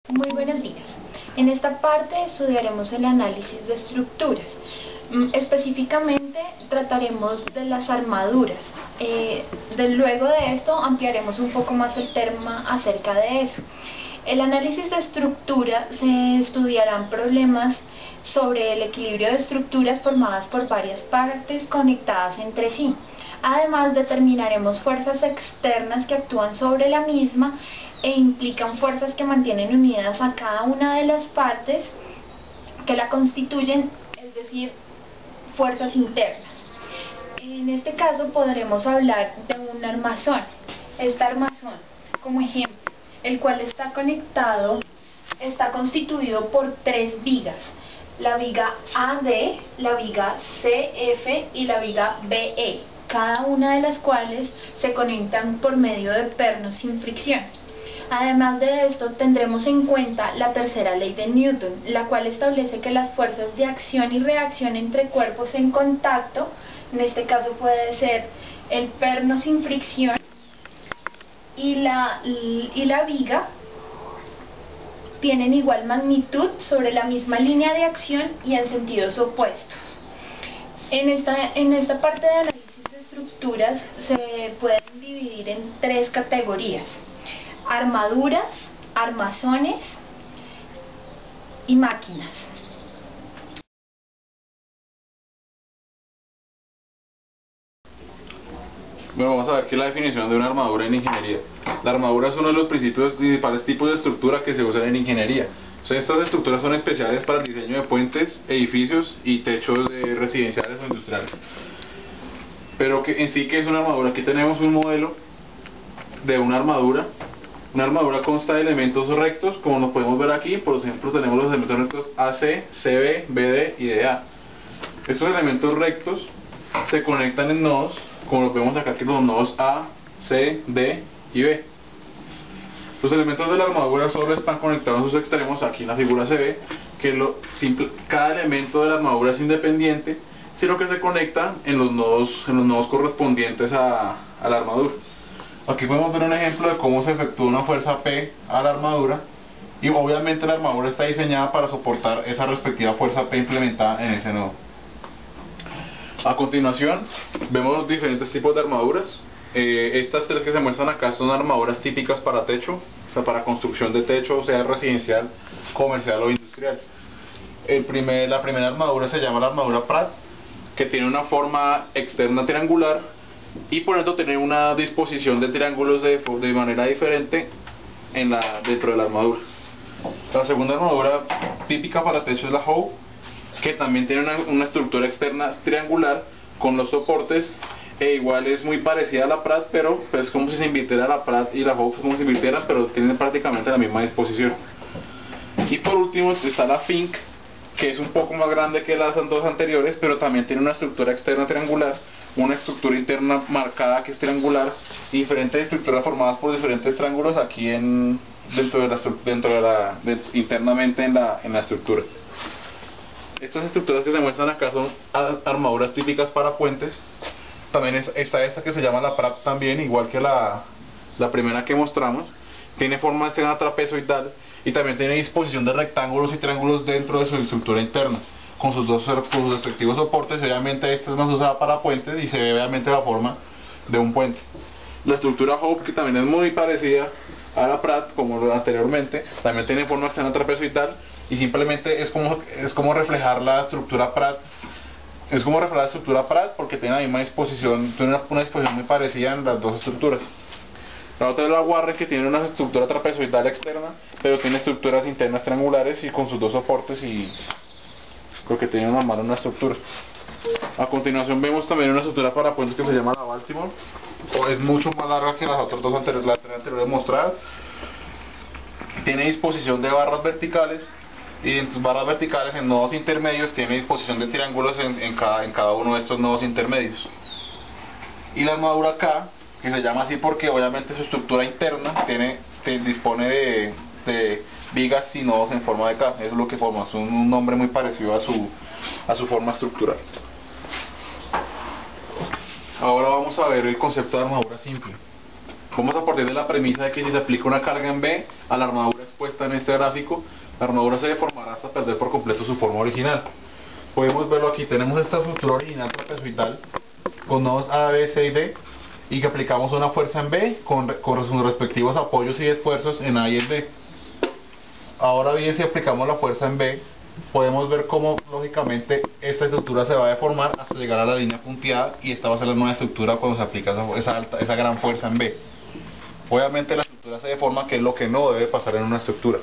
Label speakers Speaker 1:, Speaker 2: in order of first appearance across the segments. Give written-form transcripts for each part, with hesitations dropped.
Speaker 1: Muy buenos días. En esta parte estudiaremos el análisis de estructuras. Específicamente trataremos de las armaduras. Luego de esto ampliaremos un poco más el tema acerca de eso. El análisis de estructura se estudiarán problemas sobre el equilibrio de estructuras formadas por varias partes conectadas entre sí. Además, determinaremos fuerzas externas que actúan sobre la misma e implican fuerzas que mantienen unidas a cada una de las partes que la constituyen, es decir, fuerzas internas. En este caso podremos hablar de un armazón. Este armazón, como ejemplo, el cual está constituido por tres vigas: la viga AD, la viga CF y la viga BE, cada una de las cuales se conectan por medio de pernos sin fricción. Además de esto, tendremos en cuenta la tercera ley de Newton, la cual establece que las fuerzas de acción y reacción entre cuerpos en contacto, en este caso puede ser el perno sin fricción y la viga, tienen igual magnitud sobre la misma línea de acción y en sentidos opuestos. En esta parte de análisis de estructuras se pueden dividir en tres categorías: armaduras, armazones y máquinas.
Speaker 2: Bueno, vamos a ver qué es la definición de una armadura en ingeniería. La armadura es uno de los principales tipos de estructura que se usan en ingeniería. O sea, estas estructuras son especiales para el diseño de puentes, edificios y techos residenciales o industriales. Pero en sí, ¿qué es una armadura? Aquí tenemos un modelo de una armadura. Una armadura consta de elementos rectos, como nos podemos ver aquí. Por ejemplo, tenemos los elementos rectos AC, CB, BD y DA. Estos elementos rectos se conectan en nodos, como lo vemos acá, que los nodos A, C, D y B. Los elementos de la armadura solo están conectados en sus extremos. Aquí en la figura se ve que cada elemento de la armadura es independiente, sino que se conecta en los nodos correspondientes a la armadura. Aquí podemos ver un ejemplo de cómo se efectúa una fuerza P a la armadura, y obviamente la armadura está diseñada para soportar esa respectiva fuerza P implementada en ese nodo. A continuación vemos los diferentes tipos de armaduras. Estas tres que se muestran acá son armaduras típicas para techo, o sea, para construcción de techo, sea residencial, comercial o industrial. La primera armadura se llama la armadura Pratt, que tiene una forma externa triangular y por eso tiene una disposición de triángulos de manera diferente dentro de la armadura. La segunda armadura típica para techo es la Howe, que también tiene una estructura externa triangular con los soportes, e igual es muy parecida a la Pratt, pero es como si se invirtiera la Pratt y la Howe como si se invirtieran, pero tienen prácticamente la misma disposición. Y por último está la Fink, que es un poco más grande que las dos anteriores, pero también tiene una estructura externa triangular, una estructura interna marcada que es triangular, y diferentes estructuras formadas por diferentes triángulos aquí internamente en la estructura. Estas estructuras que se muestran acá son armaduras típicas para puentes. También está esta que se llama la Pratt, también igual que la primera que mostramos. Tiene forma externa trapezoidal y también tiene disposición de rectángulos y triángulos dentro de su estructura interna, con sus respectivos soportes. Obviamente esta es más usada para puentes y se ve obviamente la forma de un puente. La estructura Howe, que también es muy parecida a la Pratt como anteriormente, también tiene forma externa trapezoidal y simplemente es como reflejar la estructura Pratt. Es como reflejar la estructura Pratt porque tiene la misma disposición, tiene una disposición muy parecida en las dos estructuras. La otra es la Warren, que tiene una estructura trapezoidal externa, pero tiene estructuras internas triangulares y con sus dos soportes, y creo que tiene una estructura. A continuación vemos también una estructura para puentes que se llama la Baltimore. Es mucho más larga que las otras dos anteriores mostradas. Tiene disposición de barras verticales, y en sus barras verticales, en nodos intermedios, tiene disposición de triángulos en cada uno de estos nodos intermedios. Y la armadura K, que se llama así porque obviamente su estructura interna dispone de vigas y nodos en forma de K. Eso es lo que forma, es un nombre muy parecido a su forma estructural. Ahora vamos a ver el concepto de armadura simple. Vamos a partir de la premisa de que si se aplica una carga en B a la armadura expuesta en este gráfico, la armadura se deformará hasta perder por completo su forma original. Podemos verlo aquí, tenemos esta estructura original trapezoidal con nodos A, B, C y D, y que aplicamos una fuerza en B con sus respectivos apoyos y esfuerzos en A y en D. Ahora bien, si aplicamos la fuerza en B, podemos ver cómo lógicamente esta estructura se va a deformar hasta llegar a la línea punteada, y esta va a ser la nueva estructura cuando se aplica esa gran fuerza en B. Obviamente la estructura se deforma, que es lo que no debe pasar en una estructura.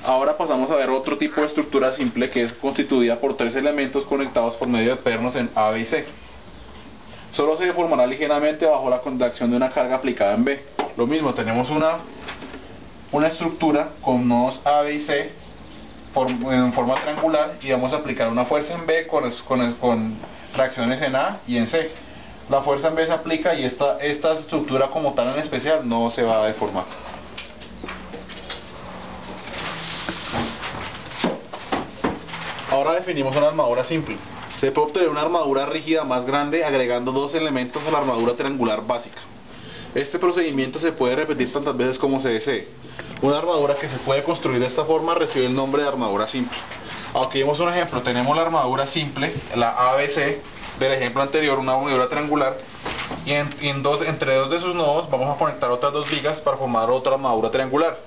Speaker 2: Ahora pasamos a ver otro tipo de estructura simple, que es constituida por tres elementos conectados por medio de pernos en A, B y C. Solo se deformará ligeramente bajo la acción de una carga aplicada en B. Lo mismo, tenemos una estructura con nodos A, B y C en forma triangular, y vamos a aplicar una fuerza en B con reacciones en A y en C. La fuerza en B se aplica y esta estructura como tal en especial no se va a deformar. Ahora definimos una armadura simple. Se puede obtener una armadura rígida más grande agregando dos elementos a la armadura triangular básica. Este procedimiento se puede repetir tantas veces como se desee. Una armadura que se puede construir de esta forma recibe el nombre de armadura simple. Aquí vemos un ejemplo, tenemos la armadura simple, la ABC del ejemplo anterior, una armadura triangular, y entre dos de sus nodos vamos a conectar otras dos vigas para formar otra armadura triangular.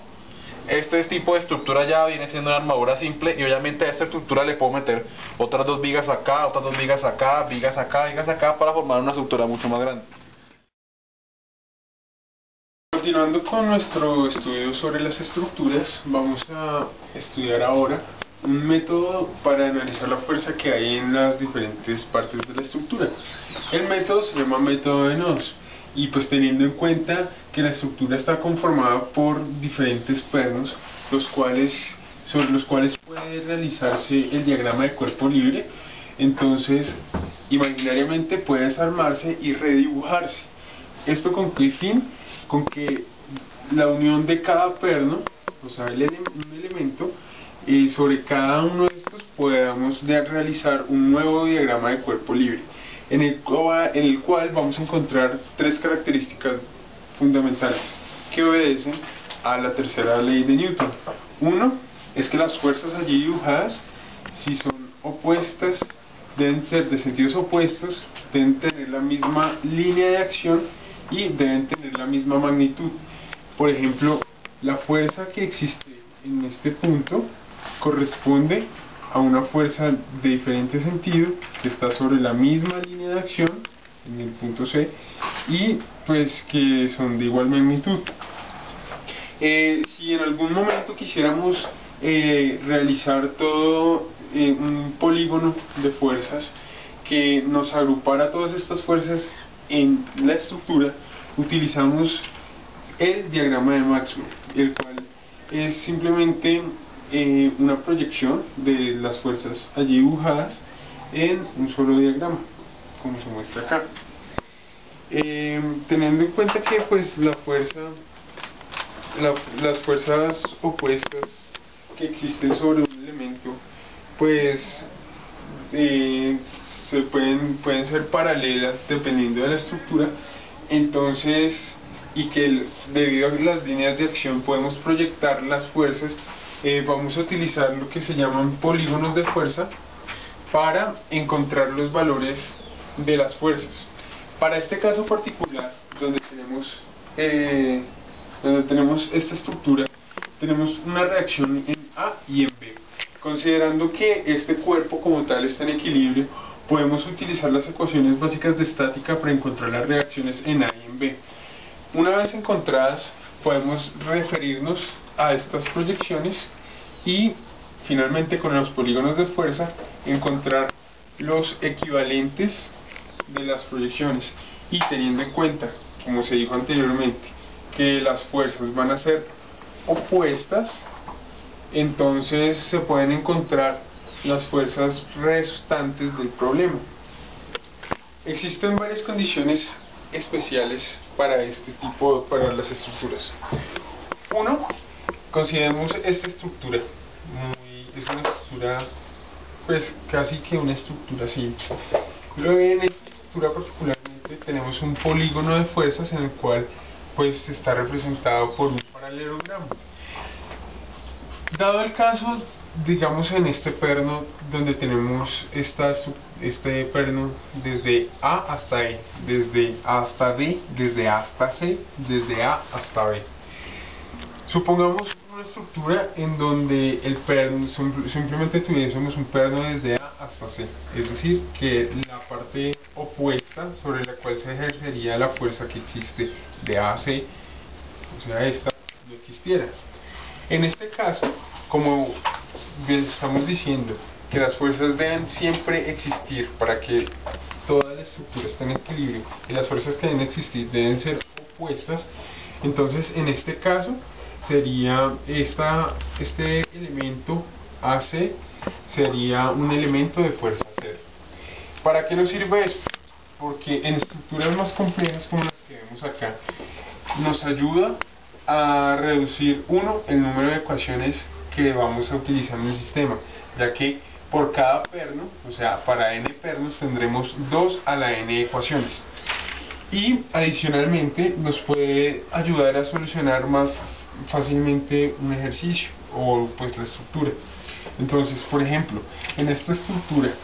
Speaker 2: Este tipo de estructura ya viene siendo una armadura simple, y obviamente a esta estructura le puedo meter otras dos vigas acá, otras dos vigas acá, vigas acá, vigas acá, para formar una estructura mucho más grande.
Speaker 3: Continuando con nuestro estudio sobre las estructuras, vamos a estudiar ahora un método para analizar la fuerza que hay en las diferentes partes de la estructura. El método se llama método de nodos, y pues teniendo en cuenta que la estructura está conformada por diferentes pernos, sobre los cuales puede realizarse el diagrama de cuerpo libre, entonces imaginariamente puede desarmarse y redibujarse. ¿Esto con qué fin? Con que la unión de cada perno, o sea, un elemento, sobre cada uno de estos podamos realizar un nuevo diagrama de cuerpo libre, en el cual vamos a encontrar tres características fundamentales que obedecen a la tercera ley de Newton. Uno es que las fuerzas allí dibujadas, si son opuestas, deben ser de sentidos opuestos, deben tener la misma línea de acción y deben tener la misma magnitud. Por ejemplo, la fuerza que existe en este punto corresponde a una fuerza de diferente sentido que está sobre la misma línea de acción en el punto C, y pues que son de igual magnitud. Si en algún momento quisiéramos realizar todo un polígono de fuerzas que nos agrupara todas estas fuerzas en la estructura, utilizamos el diagrama de Maxwell, el cual es simplemente una proyección de las fuerzas allí dibujadas en un solo diagrama, como se muestra acá. Teniendo en cuenta que pues las fuerzas opuestas que existen sobre un elemento pues pueden ser paralelas dependiendo de la estructura, entonces, y que debido a las líneas de acción podemos proyectar las fuerzas, vamos a utilizar lo que se llaman polígonos de fuerza para encontrar los valores de las fuerzas. Para este caso particular, donde tenemos esta estructura, tenemos una reacción en A y en B. Considerando que este cuerpo como tal está en equilibrio, podemos utilizar las ecuaciones básicas de estática para encontrar las reacciones en A y en B. Una vez encontradas, podemos referirnos a estas proyecciones y finalmente con los polígonos de fuerza encontrar los equivalentes de las proyecciones, y teniendo en cuenta, como se dijo anteriormente, que las fuerzas van a ser opuestas, entonces se pueden encontrar las fuerzas resultantes del problema. Existen varias condiciones especiales para para las estructuras. Uno, consideremos esta estructura, es una estructura pues casi que una estructura simple. Luego en esta estructura particularmente tenemos un polígono de fuerzas en el cual pues está representado por un paralelogramo. Dado el caso, digamos en este perno donde tenemos este perno desde A hasta E, desde A hasta D, desde A hasta C, desde A hasta B. Supongamos una estructura en donde el perno, simplemente tuviésemos un perno desde A hasta C, es decir, que la parte opuesta sobre la cual se ejercería la fuerza que existe de A a C, o sea esta, no existiera. En este caso, como estamos diciendo que las fuerzas deben siempre existir para que toda la estructura esté en equilibrio y las fuerzas que deben existir deben ser opuestas, entonces en este caso sería este elemento AC sería un elemento de fuerza cero. ¿Para qué nos sirve esto? Porque en estructuras más complejas como las que vemos acá nos ayuda a reducir el número de ecuaciones que vamos a utilizar en el sistema, ya que por cada perno, o sea, para n pernos tendremos 2 a la n ecuaciones, y adicionalmente nos puede ayudar a solucionar más fácilmente un ejercicio o pues la estructura. Entonces, por ejemplo, en esta estructura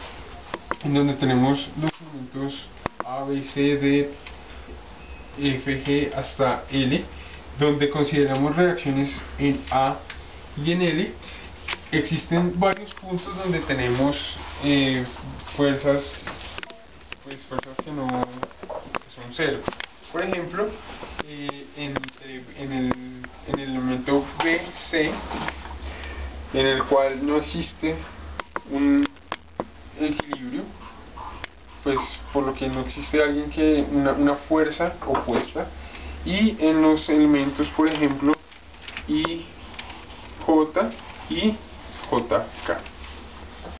Speaker 3: en donde tenemos los elementos A, B, C, D, F, G hasta L, donde consideramos reacciones en A y en L, existen varios puntos donde tenemos fuerzas que son cero. Por ejemplo, en el elemento BC, en el cual no existe un equilibrio, pues por lo que no existe una fuerza opuesta, y en los elementos, por ejemplo, IJ y JK.